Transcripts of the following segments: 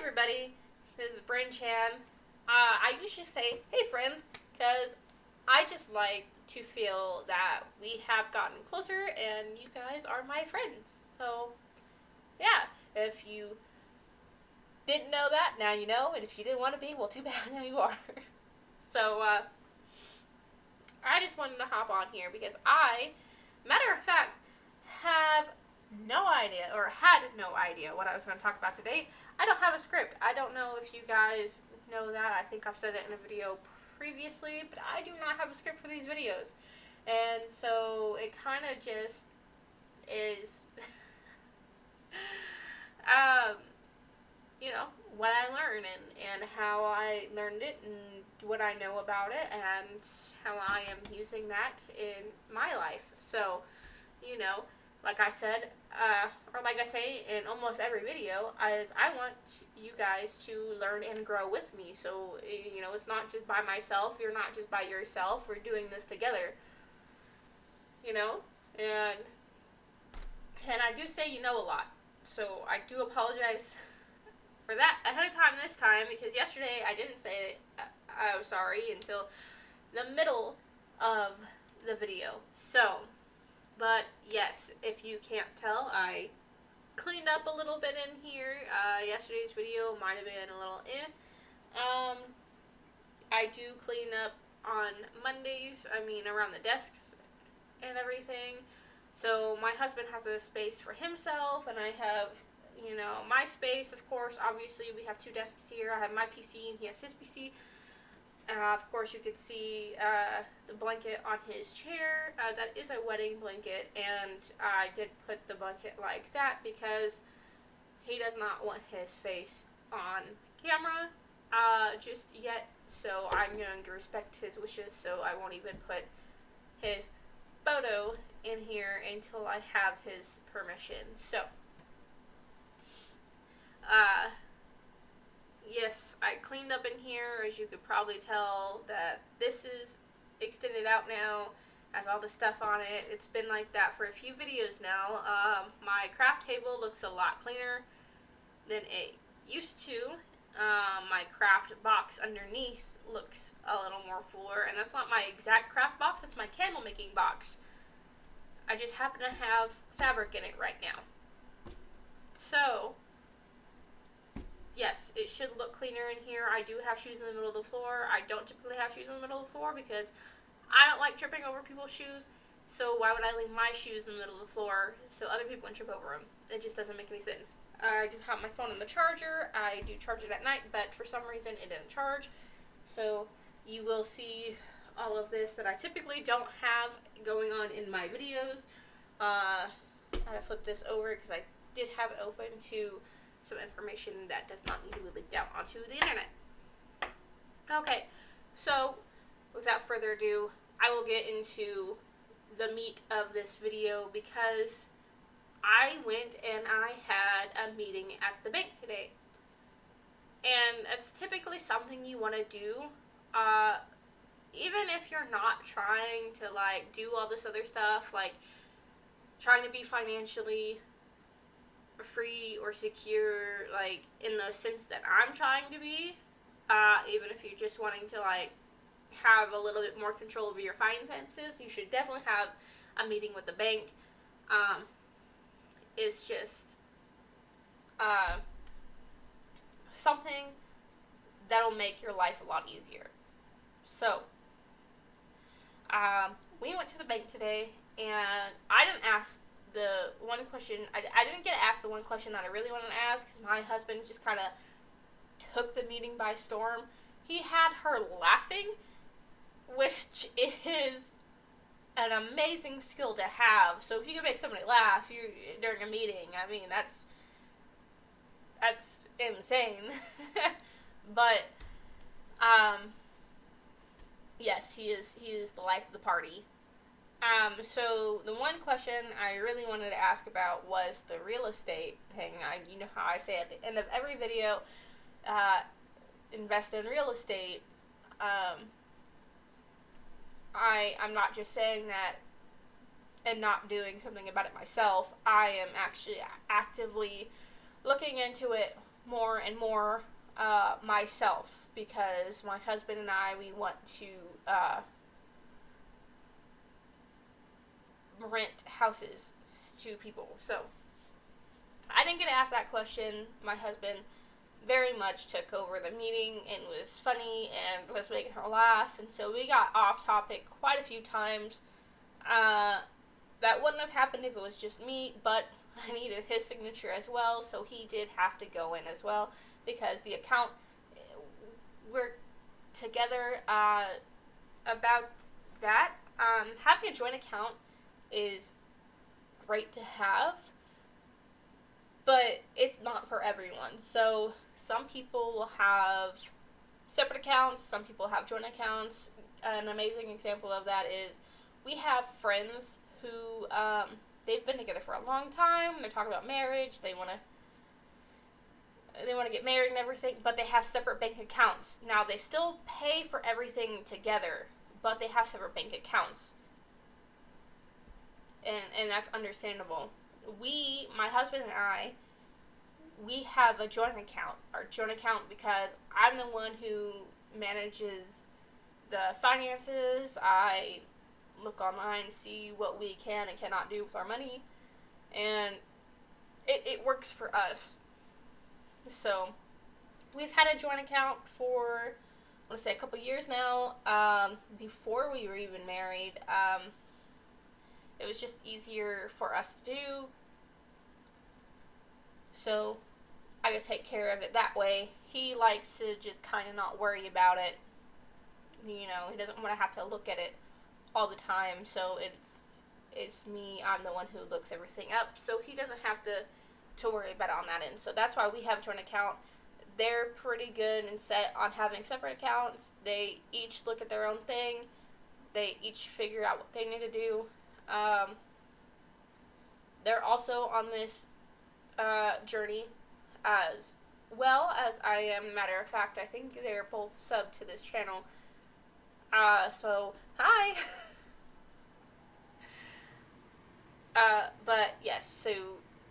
everybody, this is Brynn Chan. I usually say, hey friends, because I just like to feel that we have gotten closer and you guys are my friends. So, yeah, if you didn't know that, now you know, and if you didn't want to be, well, too bad, now you are. So, I just wanted to hop on here because matter of fact, have no idea, or had no idea what I was going to talk about today. I don't have a script. I don't know if you guys know that. I think I've said it in a video previously, but I do not have a script for these videos. And so it kind of just is, what I learn and how I learned it and what I know about it and how I am using that in my life. So, like I said, or like I say in almost every video, is I want you guys to learn and grow with me. So, it's not just by myself. You're not just by yourself. We're doing this together. And I do say a lot. So I do apologize for that ahead of time this time, because yesterday I didn't say I was sorry until the middle of the video. So, but yes, if you can't tell, I cleaned up a little bit in here. Yesterday's video might have been a little I do clean up on Mondays, around the desks and everything. So my husband has a space for himself, and I have, my space, of course. Obviously, we have two desks here. I have my PC, and he has his PC. Of course, you could see the blanket on his chair. That is a wedding blanket, and I did put the blanket like that because he does not want his face on camera just yet. So I'm going to respect his wishes, so I won't even put his photo in here until I have his permission. So, yes, I cleaned up in here. As you could probably tell, that this is extended out now, has all the stuff on it. It's been like that for a few videos now. My craft table looks a lot cleaner than it used to. My craft box underneath looks a little more fuller, and that's not my exact craft box, it's my candle making box. I just happen to have fabric in it right now. So, yes, it should look cleaner in here. I do have shoes in the middle of the floor. I don't typically have shoes in the middle of the floor because I don't like tripping over people's shoes. So why would I leave my shoes in the middle of the floor so other people can trip over them? It just doesn't make any sense. I do have my phone in the charger. I do charge it at night, but for some reason it didn't charge. So you will see all of this that I typically don't have going on in my videos. I had to flip this over because I did have it open to some information that does not need to be leaked out onto the internet. Okay, so without further ado, I will get into the meat of this video because I went and I had a meeting at the bank today. And it's typically something you want to do, even if you're not trying to, do all this other stuff, trying to be financially free or secure, in the sense that I'm trying to be, even if you're just wanting to, have a little bit more control over your finances, you should definitely have a meeting with the bank. It's just something that'll make your life a lot easier. So, we went to the bank today, and I didn't ask the one question. I didn't get to ask the one question that I really wanted to ask because my husband just kind of took the meeting by storm. He had her laughing, which is an amazing skill to have. So if you can make somebody laugh during a meeting, that's insane. But yes, he is the life of the party. So the one question I really wanted to ask about was the real estate thing. You know how I say at the end of every video, invest in real estate. I'm not just saying that and not doing something about it myself. I am actually actively looking into it more and more myself, because my husband and I, we want to rent houses to people. So I didn't get asked that question. My husband very much took over the meeting and was funny and was making her laugh, and so we got off topic quite a few times. That wouldn't have happened if it was just me, but I needed his signature as well, so he did have to go in as well, because the account, we're together about that. Having a joint account is great to have, but it's not for everyone. So some people will have separate accounts, some people have joint accounts. An amazing example of that is we have friends who they've been together for a long time. They're talking about marriage. They want to get married and everything, but they have separate bank accounts. Now, they still pay for everything together, but they have separate bank accounts. And that's understandable. My husband and I, we have a joint account. Our joint account, because I'm the one who manages the finances. I look online, see what we can and cannot do with our money, and it works for us. So we've had a joint account for, let's say, a couple years now. Before we were even married, it was just easier for us to do, so I could take care of it that way. He likes to just kind of not worry about it. He doesn't want to have to look at it all the time, so it's me. I'm the one who looks everything up, so he doesn't have to worry about it on that end. So that's why we have a joint account. They're pretty good and set on having separate accounts. They each look at their own thing. They each figure out what they need to do. They're also on this journey as well as I am. Matter of fact, I think they're both subbed to this channel. So, hi! But yes, so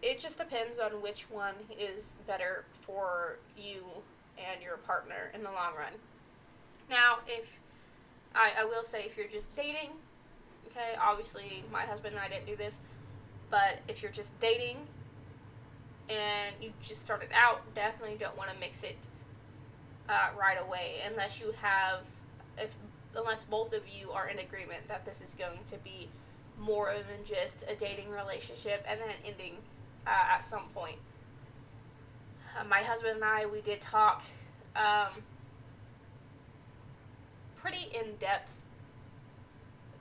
it just depends on which one is better for you and your partner in the long run. Now, if I will say, if you're just dating, okay, obviously my husband and I didn't do this, but if you're just dating and you just started out, definitely don't want to mix it right away, unless both of you are in agreement that this is going to be more than just a dating relationship and then ending at some point. My husband and I, we did talk pretty in depth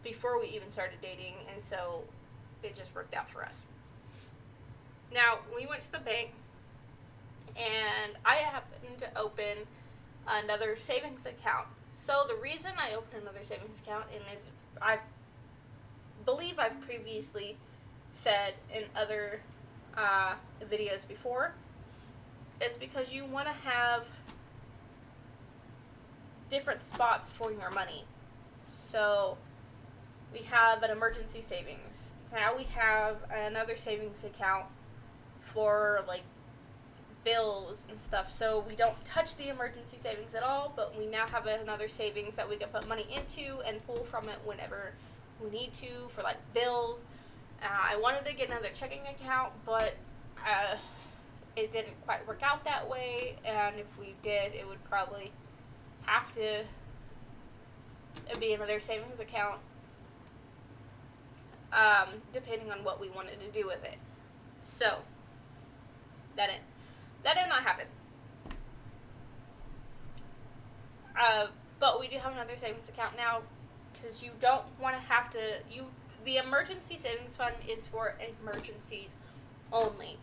before we even started dating, and so it just worked out for us. Now, we went to the bank, and I happened to open another savings account. So the reason I opened another savings account, and is I believe I've previously said in other videos before, is because you want to have different spots for your money. So we have an emergency savings. Now we have another savings account for like bills and stuff. So we don't touch the emergency savings at all, but we now have another savings that we can put money into and pull from it whenever we need to for like bills. I wanted to get another checking account, but it didn't quite work out that way, and if we did, it would probably have to be another savings account, depending on what we wanted to do with it. So that did not happen. But we do have another savings account now, because you don't want to have to, the emergency savings fund is for emergencies only.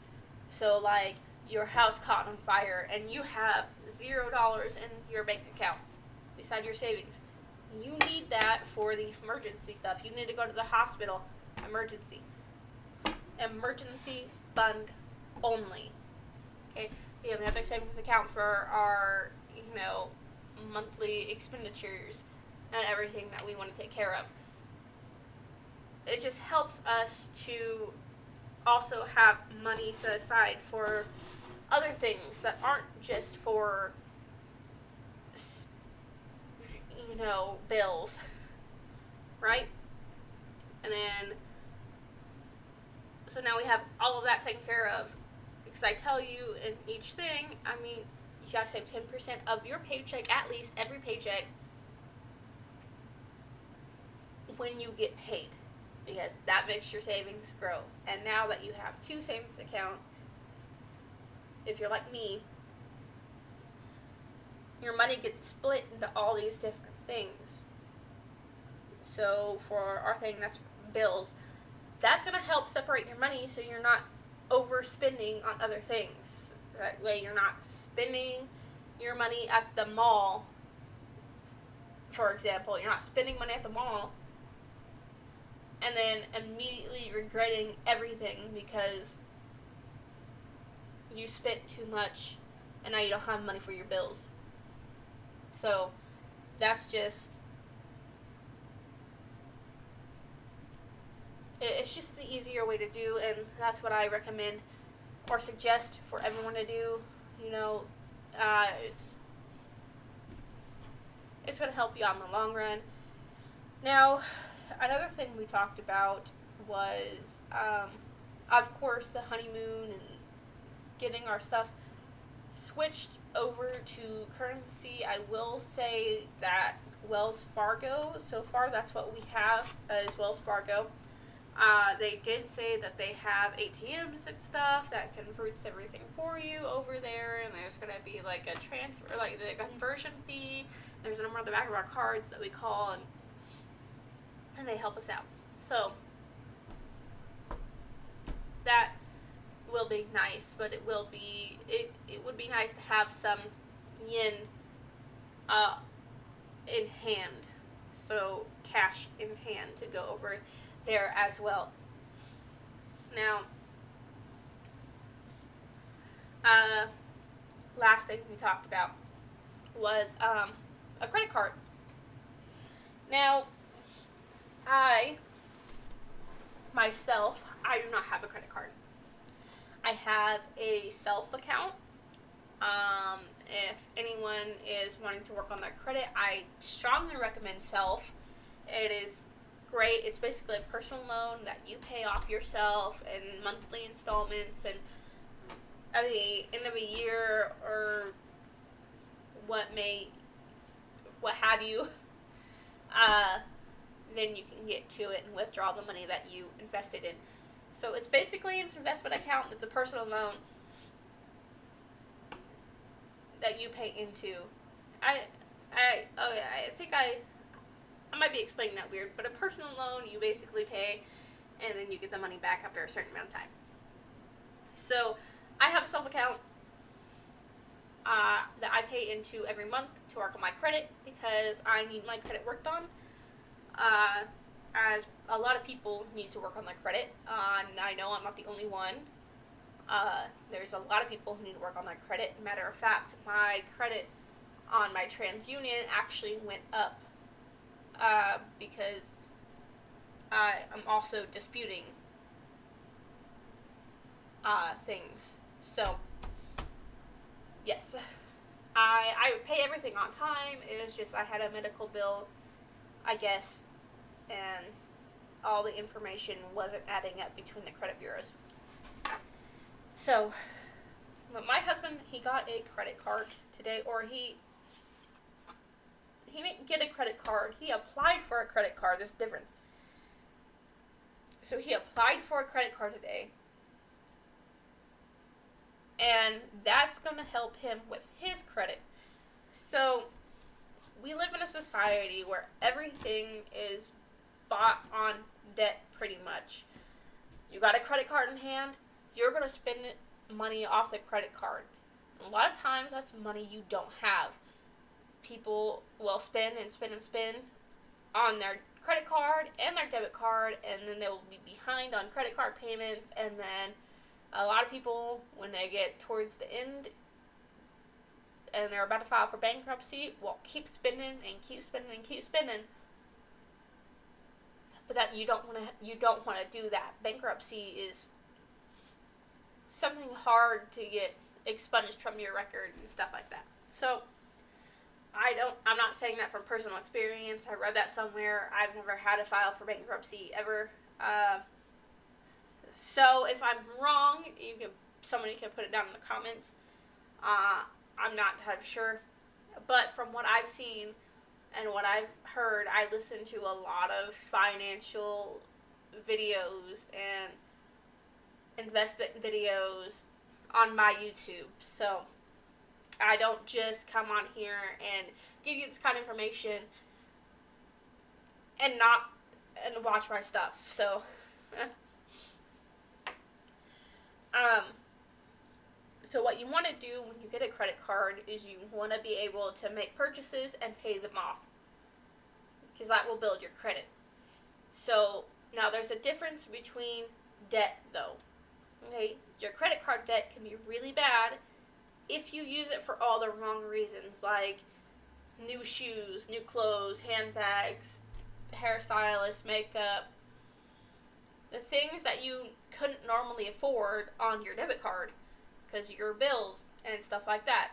So like your house caught on fire and you have $0 in your bank account beside your savings. You need that for the emergency stuff. You need to go to the hospital. Emergency fund only. Okay, we have another savings account for our, monthly expenditures and everything that we want to take care of. It just helps us to also have money set aside for other things that aren't just for, bills, right? And then, so now we have all of that taken care of. Because I tell you in each thing, you gotta save 10% of your paycheck, at least every paycheck, when you get paid. Because that makes your savings grow. And now that you have 2 savings accounts, if you're like me, your money gets split into all these different things. So for our thing, that's bills. That's going to help separate your money so you're not overspending on other things. That way you're not spending your money at the mall, for example. You're not spending money at the mall and then immediately regretting everything because you spent too much and now you don't have money for your bills. So that's just, it's just the easier way to do, and that's what I recommend or suggest for everyone to do. It's going to help you out in the long run. Now, another thing we talked about was, of course, the honeymoon and getting our stuff switched over to currency. I will say that Wells Fargo, so far that's what we have is Wells Fargo. They did say that they have ATMs and stuff that converts everything for you over there, and there's going to be like a transfer, like the conversion fee. There's a number on the back of our cards that we call, and they help us out. So that will be nice, but it would be nice to have some yen in hand, so cash in hand to go over there as well. Now, last thing we talked about was a credit card. Now, I do not have a credit card. I have a self account. If anyone is wanting to work on their credit, I strongly recommend self. It is great. It's basically a personal loan that you pay off yourself in monthly installments, and at the end of a year or what have you, then you can get to it and withdraw the money that you invested in. So it's basically an investment account. It's a personal loan that you pay into. I think I might be explaining that weird, but a personal loan, you basically pay, and then you get the money back after a certain amount of time. So I have a self account that I pay into every month to work on my credit because I need my credit worked on. As a lot of people need to work on their credit, and I know I'm not the only one. There's a lot of people who need to work on their credit. Matter of fact, my credit on my TransUnion actually went up because I'm also disputing things. So, yes, I pay everything on time. It was just I had a medical bill, I guess, and all the information wasn't adding up between the credit bureaus. So, but my husband, he got a credit card today, or he didn't get a credit card. He applied for a credit card. There's a difference. So he applied for a credit card today, and that's going to help him with his credit. So we live in a society where everything is bought on debt pretty much. You got a credit card in hand, you're going to spend money off the credit card. A lot of times that's money you don't have. People will spend and spend and spend on their credit card and their debit card, and then they will be behind on credit card payments, and then a lot of people, when they get towards the end and they're about to file for bankruptcy, will keep spending and keep spending and keep spending. But that you don't want to do that. Bankruptcy is something hard to get expunged from your record and stuff like that. So I'm not saying that from personal experience. I read that somewhere. I've never had to file for bankruptcy ever. So if I'm wrong, somebody can put it down in the comments. I'm not sure. But from what I've seen and what I've heard, I listen to a lot of financial videos and investment videos on my YouTube. So I don't just come on here and give you this kind of information and watch my stuff. So so what you want to do when you get a credit card is you want to be able to make purchases and pay them off, because that will build your credit. So now there's a difference between debt, though. Okay, your credit card debt can be really bad if you use it for all the wrong reasons, like new shoes, new clothes, handbags, hairstylist, makeup, the things that you couldn't normally afford on your debit card because of your bills and stuff like that.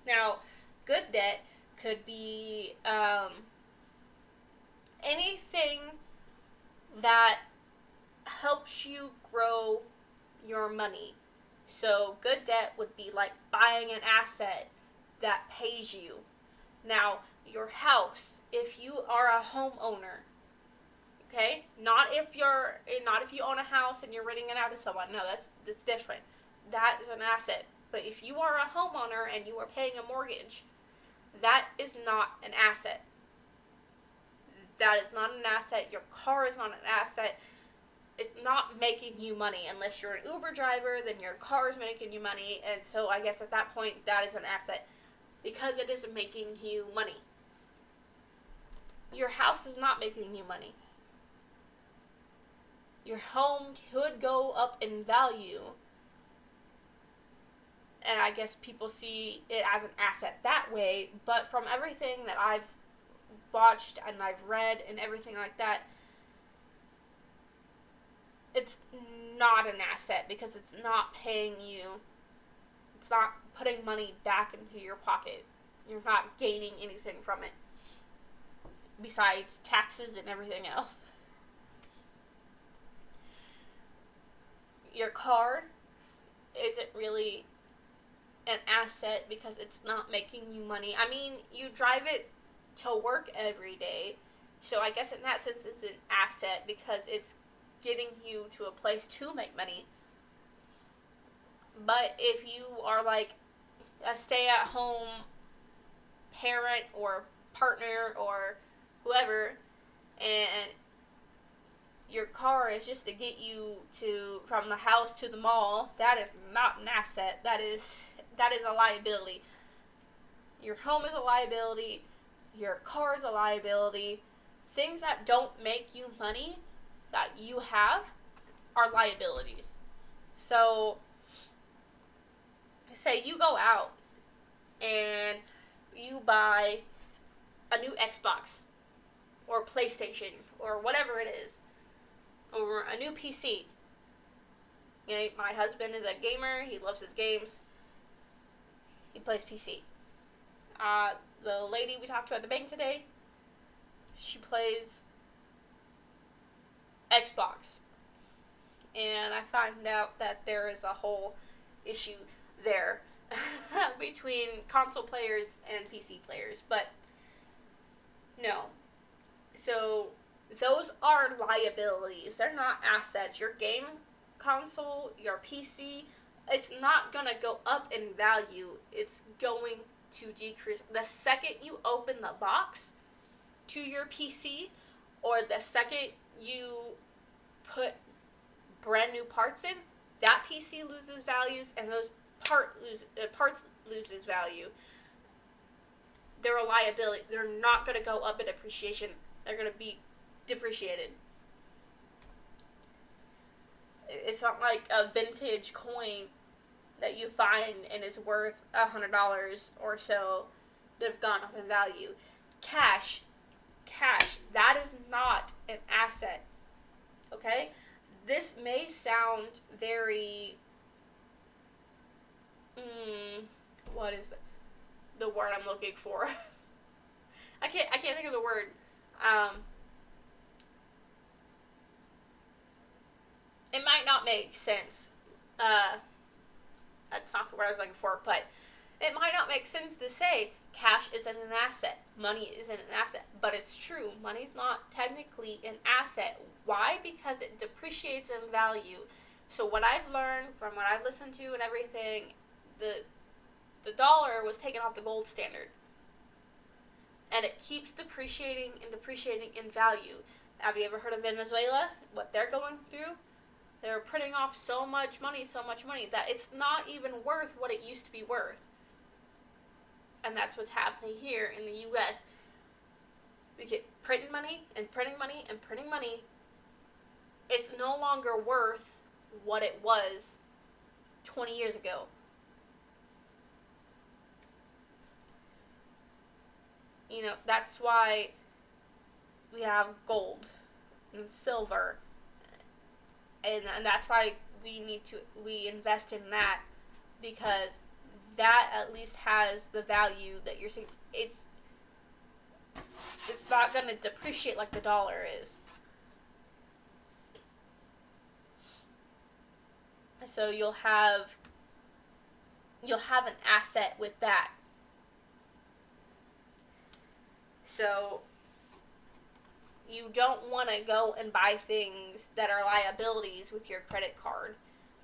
Now, good debt could be anything that helps you grow your money. So good debt would be like buying an asset that pays you. Now, your house, if you are a homeowner, okay? Not if you own a house and you're renting it out to someone. No, that's different. That is an asset. But if you are a homeowner and you are paying a mortgage, that is not an asset. That is not an asset. Your car is not an asset. It's not making you money. Unless you're an Uber driver, then your car is making you money. And so I guess at that point, that is an asset because it isn't making you money. Your house is not making you money. Your home could go up in value. And I guess people see it as an asset that way. But from everything that I've watched and I've read and everything like that, it's not an asset because it's not paying you. It's not putting money back into your pocket. You're not gaining anything from it besides taxes and everything else. Your car isn't really an asset because it's not making you money. I mean, you drive it to work every day, so I guess in that sense it's an asset because it's getting you to a place to make money. But if you are like a stay-at-home parent or partner or whoever, and your car is just to get you from the house to the mall, that is not an asset. That is a liability. Your home is a liability. Your car is a liability. Things that don't make you money that you have are liabilities. So, say you go out and you buy a new Xbox or PlayStation or whatever it is, or a new PC. You know, my husband is a gamer. He loves his games. He plays PC. The lady we talked to at the bank today, she plays Xbox. And I find out that there is a whole issue there between console players and PC players. But no. So those are liabilities. They're not assets. Your game console, your PC, it's not going to go up in value. It's going to decrease. The second you open the box to your PC, or the second you put brand new parts in, that PC loses values and those parts loses value. They're a liability. They're not going to go up in appreciation. They're going to be depreciated. It's not like a vintage coin that you find and it's worth $100 or so that have gone up in value. Cash, that is not an asset. Okay? This may sound very what is the word I'm looking for? I can't think of the word. It might not make sense. That's not the word I was looking for, but it might not make sense to say cash isn't an asset, money isn't an asset, but it's true. Money's not technically an asset. Why? Because it depreciates in value. So what I've learned from what I've listened to and everything, the dollar was taken off the gold standard. And it keeps depreciating and depreciating in value. Have you ever heard of Venezuela? What they're going through? They're printing off so much money, that it's not even worth what it used to be worth. And that's what's happening here in the U.S. We get printing money and printing money and printing money. It's no longer worth what it was 20 years ago. You know, that's why we have gold and silver. And that's why we invest in that, because that at least has the value that you're seeing. It's not going to depreciate like the dollar is. So you'll have an asset with that. So you don't want to go and buy things that are liabilities with your credit card,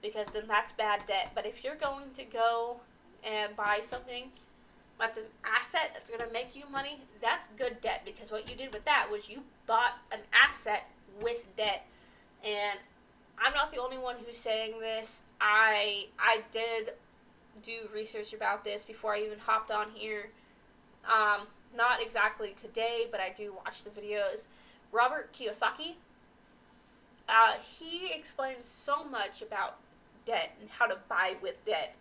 because then that's bad debt. But if you're going to go and buy something that's an asset that's going to make you money, that's good debt, because what you did with that was you bought an asset with debt. And I'm not the only one who's saying this. I did do research about this before I even hopped on here. Not exactly today, but I do watch the videos. Robert Kiyosaki, he explains so much about debt and how to buy with debt.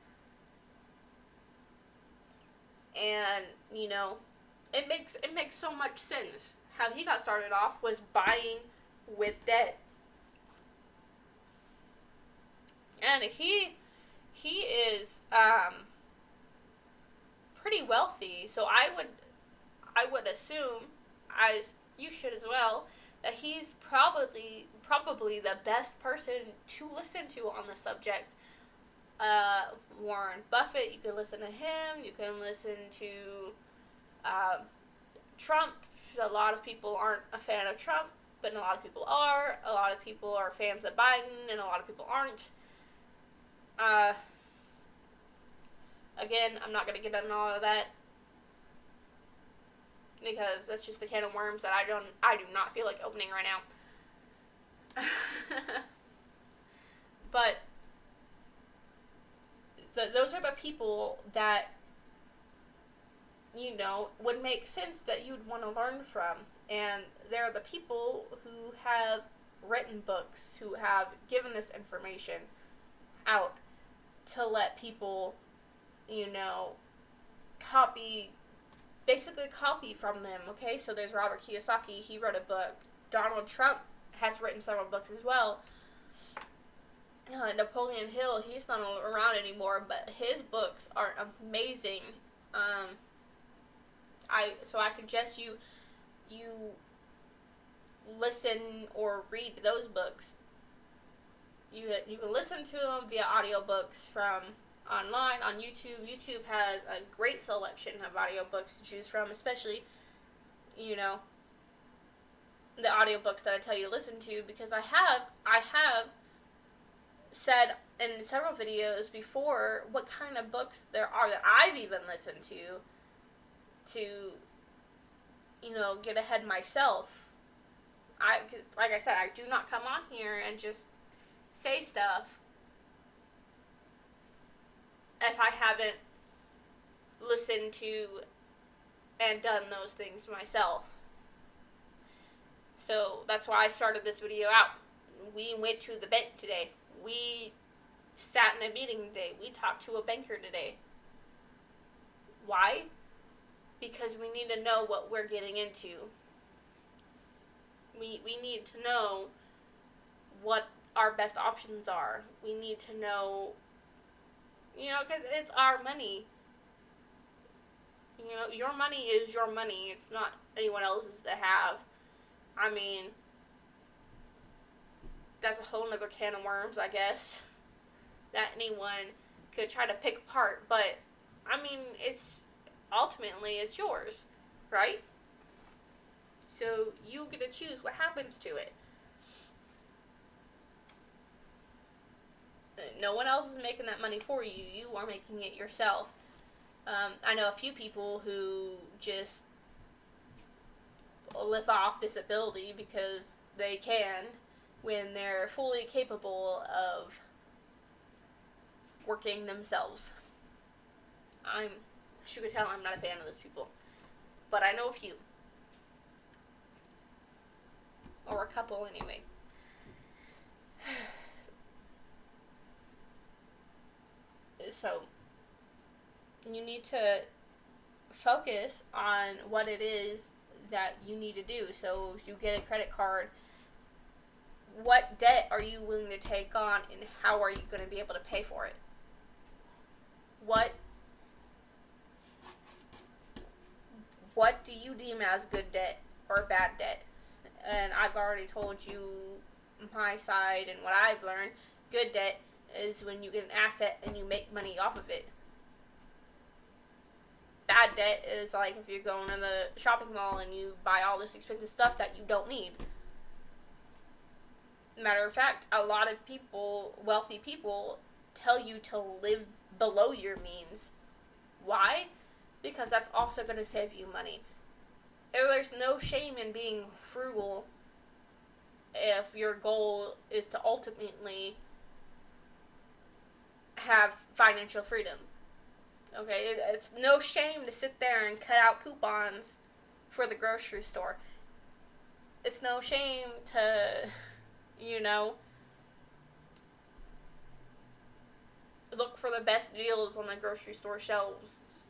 And, you know, it makes so much sense. How he got started off was buying with debt. And he is pretty wealthy, so I would assume, as you should as well, that he's probably the best person to listen to on the subject. Warren Buffett, you can listen to him. You can listen to Trump. A lot of people aren't a fan of Trump, but a lot of people are. A lot of people are fans of Biden, and a lot of people aren't. Again, I'm not going to get into all of that, because that's just a can of worms that I do not feel like opening right now. But those are the people that, you know, would make sense that you'd want to learn from. And they're the people who have written books, who have given this information out to let people, you know, basically copy from them, okay? So there's Robert Kiyosaki, he wrote a book. Donald Trump has written several books as well. Napoleon Hill, he's not around anymore, but his books are amazing. I suggest you listen or read those books. You can listen to them via audiobooks from online on YouTube. YouTube has a great selection of audiobooks to choose from, especially, you know, the audiobooks that I tell you to listen to, because I have said in several videos before what kind of books there are that I've even listened to, you know, get ahead myself. Like I said, I do not come on here and just say stuff if I haven't listened to and done those things myself. So that's why I started this video out. We went to the bank today. We sat in a meeting today. We talked to a banker today. Why? Because we need to know what we're getting into. We need to know what our best options are. We need to know You know, because it's our money. You know, your money is your money. It's not anyone else's to have. I mean, that's a whole other can of worms, I guess, that anyone could try to pick apart. But, I mean, ultimately, it's yours, right? So, you get to choose what happens to it. No one else is making that money for you. You are making it yourself. I know a few people who just live off disability because they can, when they're fully capable of working themselves. As you can tell, I'm not a fan of those people. But I know a few. Or a couple, anyway. So, you need to focus on what it is that you need to do. So, if you get a credit card, what debt are you willing to take on, and how are you going to be able to pay for it? What do you deem as good debt or bad debt? And I've already told you my side and what I've learned. Good debt is when you get an asset and you make money off of it. Bad debt is like if you're going to the shopping mall and you buy all this expensive stuff that you don't need. Matter of fact, a lot of people, wealthy people, tell you to live below your means. Why? Because that's also going to save you money. There's no shame in being frugal if your goal is to ultimately have financial freedom. Okay, it's no shame to sit there and cut out coupons for the grocery store. It's no shame to, look for the best deals on the grocery store shelves.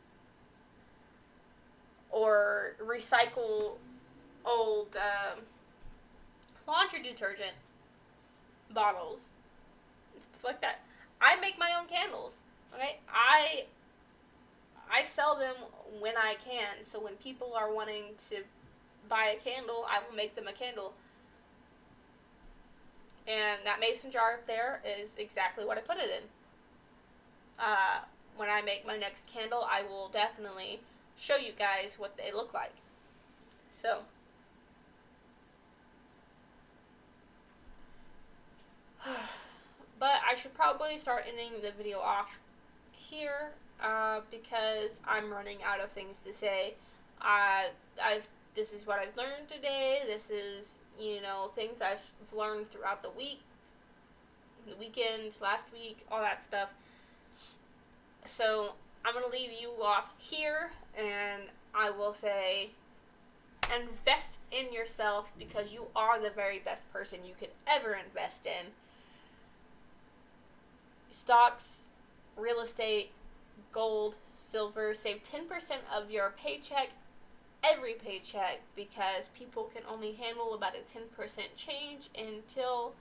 Or recycle old laundry detergent bottles and stuff like that. I make my own candles. Okay, I sell them when I can. So when people are wanting to buy a candle, I will make them a candle. And that mason jar up there is exactly what I put it in. When I make my next candle, I will definitely show you guys what they look like. So, but I should probably start ending the video off here because I'm running out of things to say. This is what I've learned today. This is, things I've learned throughout the week, the weekend, last week, all that stuff. So, I'm going to leave you off here, and I will say, invest in yourself because you are the very best person you could ever invest in. Stocks, real estate, gold, silver, save 10% of your paycheck, every paycheck, because people can only handle about a 10% change until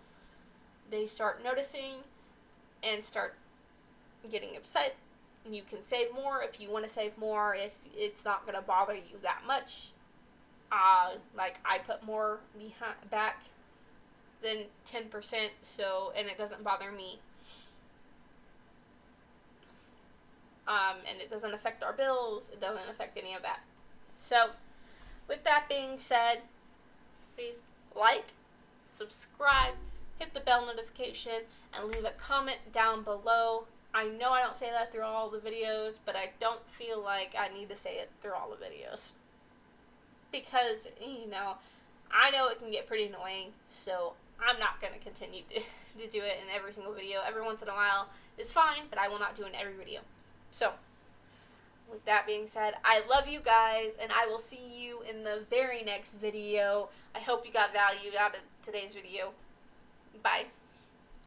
they start noticing and start getting upset. You can save more if you want to save more, if it's not going to bother you that much. Like I put more back than 10%, and it doesn't bother me. And it doesn't affect our bills. It doesn't affect any of that. So, with that being said, please like, subscribe, hit the bell notification, and leave a comment down below. I know I don't say that through all the videos, but I don't feel like I need to say it through all the videos. Because, I know it can get pretty annoying, so I'm not going to continue to do it in every single video. Every once in a while is fine, but I will not do it in every video. So, with that being said, I love you guys, and I will see you in the very next video. I hope you got value out of today's video. Bye.